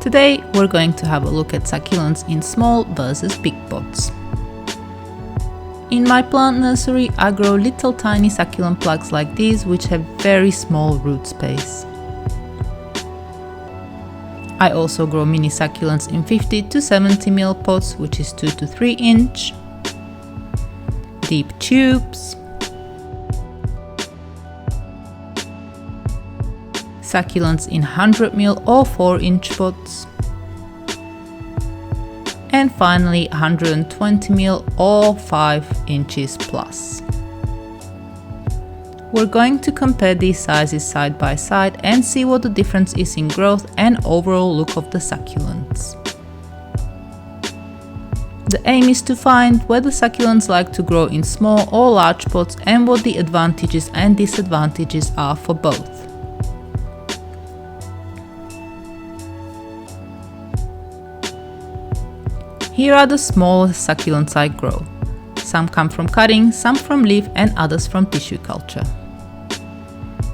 Today we're going to have a look at succulents in small versus big pots. In my plant nursery, I grow little tiny succulent plugs like these, which have very small root space. I also grow mini succulents in 50 to 70 ml pots, which is 2 to 3 inch, deep tubes, succulents in 100 ml or 4 inch pots, and finally 120 ml or 5 inches plus. We're going to compare these sizes side by side and see what the difference is in growth and overall look of the succulents. The aim is to find whether succulents like to grow in small or large pots and what the advantages and disadvantages are for both. Here are the smallest succulents I grow. Some come from cutting, some from leaf and others from tissue culture.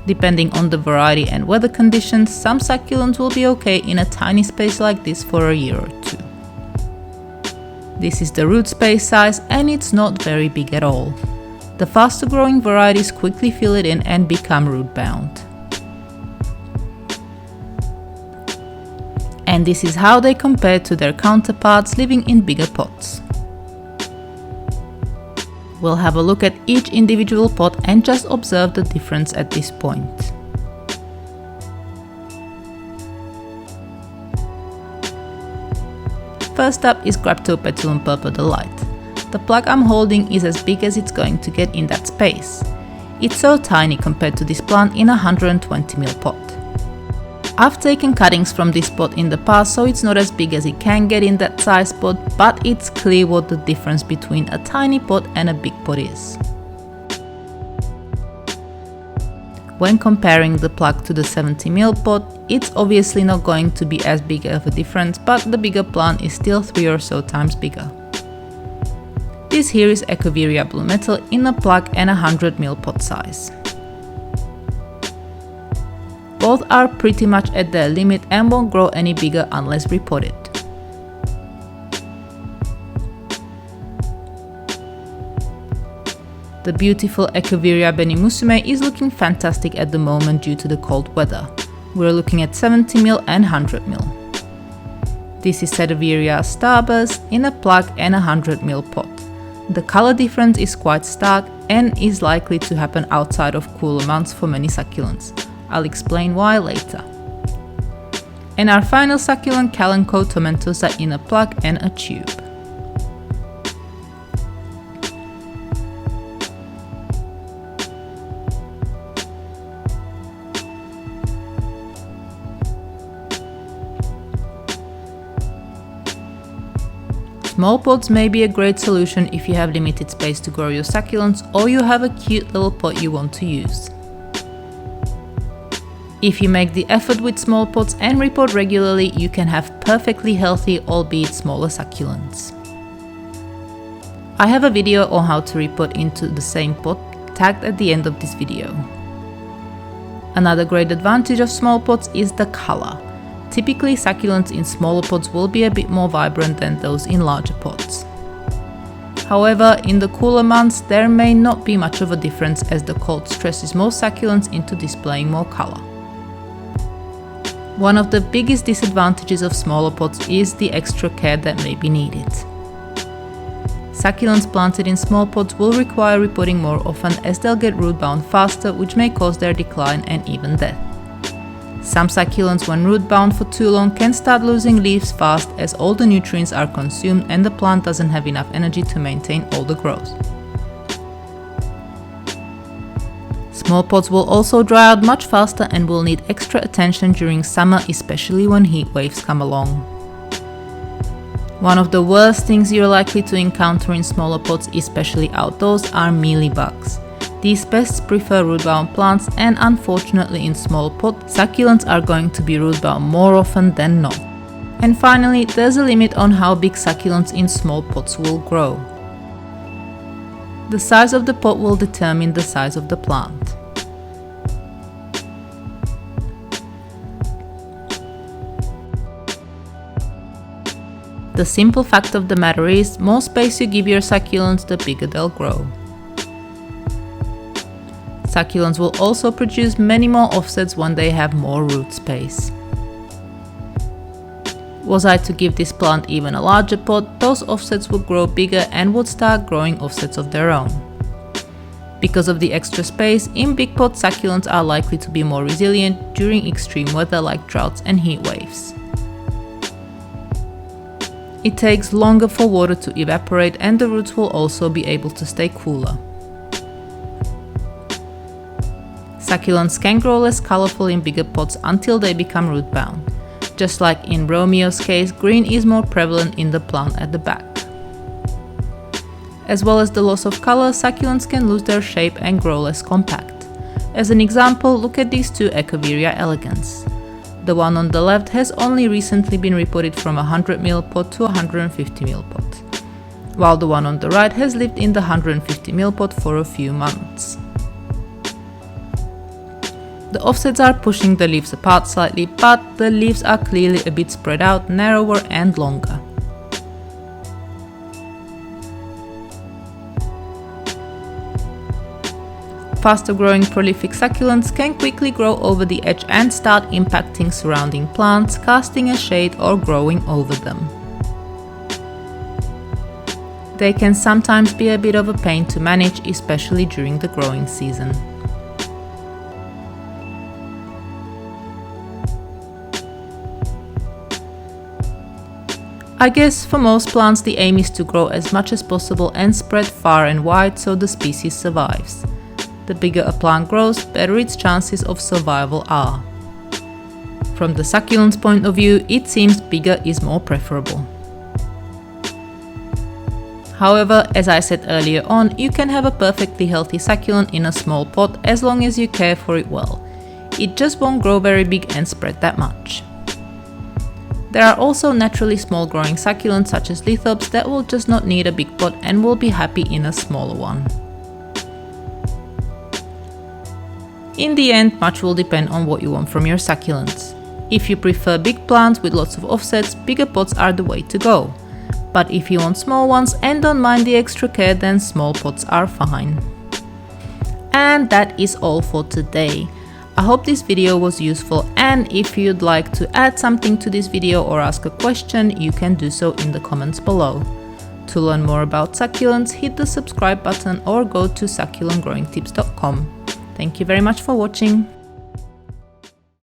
Depending on the variety and weather conditions, some succulents will be okay in a tiny space like this for a year or two. This is the root space size and it's not very big at all. The faster growing varieties quickly fill it in and become root bound. And this is how they compare to their counterparts living in bigger pots. We'll have a look at each individual pot and just observe the difference at this point. First up is Graptopetalum Purple Delight. The plug I'm holding is as big as it's going to get in that space. It's so tiny compared to this plant in a 120 ml pot. I've taken cuttings from this pot in the past, so it's not as big as it can get in that size pot, but it's clear what the difference between a tiny pot and a big pot is. When comparing the plug to the 70 ml pot, it's obviously not going to be as big of a difference, but the bigger plant is still 3 or so times bigger. This here is Echeveria Blue Metal in a plug and a 100 ml pot size. Both are pretty much at their limit and won't grow any bigger unless repotted. The beautiful Echeveria Benimusume is looking fantastic at the moment due to the cold weather. We're looking at 70 ml and 100 ml. This is Sedaveria Starburst in a plug and a 100 ml pot. The color difference is quite stark and is likely to happen outside of cooler months for many succulents. I'll explain why later. And our final succulent, Kalanchoe tomentosa, in a plug and a tube. Small pots may be a great solution if you have limited space to grow your succulents or you have a cute little pot you want to use. If you make the effort with small pots and repot regularly, you can have perfectly healthy, albeit smaller succulents. I have a video on how to repot into the same pot tagged at the end of this video. Another great advantage of small pots is the color. Typically, succulents in smaller pots will be a bit more vibrant than those in larger pots. However, in the cooler months, there may not be much of a difference as the cold stresses most succulents into displaying more color. One of the biggest disadvantages of smaller pots is the extra care that may be needed. Succulents planted in small pots will require repotting more often as they'll get root bound faster, which may cause their decline and even death. Some succulents, when root bound for too long, can start losing leaves fast as all the nutrients are consumed and the plant doesn't have enough energy to maintain all the growth. Small pots will also dry out much faster and will need extra attention during summer, especially when heat waves come along. One of the worst things you're likely to encounter in smaller pots, especially outdoors, are mealybugs. These pests prefer root-bound plants, and unfortunately in small pots, succulents are going to be root-bound more often than not. And finally, there's a limit on how big succulents in small pots will grow. The size of the pot will determine the size of the plant. The simple fact of the matter is, more space you give your succulents, the bigger they'll grow. Succulents will also produce many more offsets when they have more root space. Was I to give this plant even a larger pot, those offsets would grow bigger and would start growing offsets of their own. Because of the extra space, in big pots succulents are likely to be more resilient during extreme weather like droughts and heat waves. It takes longer for water to evaporate and the roots will also be able to stay cooler. Succulents can grow less colorful in bigger pots until they become root bound. Just like in Romeo's case, green is more prevalent in the plant at the back. As well as the loss of color, succulents can lose their shape and grow less compact. As an example, look at these two Echeveria elegans. The one on the left has only recently been repotted from a 100 ml pot to a 150 ml pot, while the one on the right has lived in the 150 ml pot for a few months. The offsets are pushing the leaves apart slightly, but the leaves are clearly a bit spread out, narrower and longer. Faster growing prolific succulents can quickly grow over the edge and start impacting surrounding plants, casting a shade or growing over them. They can sometimes be a bit of a pain to manage, especially during the growing season. I guess for most plants the aim is to grow as much as possible and spread far and wide so the species survives. The bigger a plant grows, better its chances of survival are. From the succulent's point of view, it seems bigger is more preferable. However, as I said earlier on, you can have a perfectly healthy succulent in a small pot as long as you care for it well. It just won't grow very big and spread that much. There are also naturally small growing succulents such as lithops that will just not need a big pot and will be happy in a smaller one. In the end, much will depend on what you want from your succulents. If you prefer big plants with lots of offsets, bigger pots are the way to go. But if you want small ones and don't mind the extra care, then small pots are fine. And that is all for today. I hope this video was useful, and if you'd like to add something to this video or ask a question, you can do so in the comments below. To learn more about succulents, hit the subscribe button or go to succulentgrowingtips.com. Thank you very much for watching.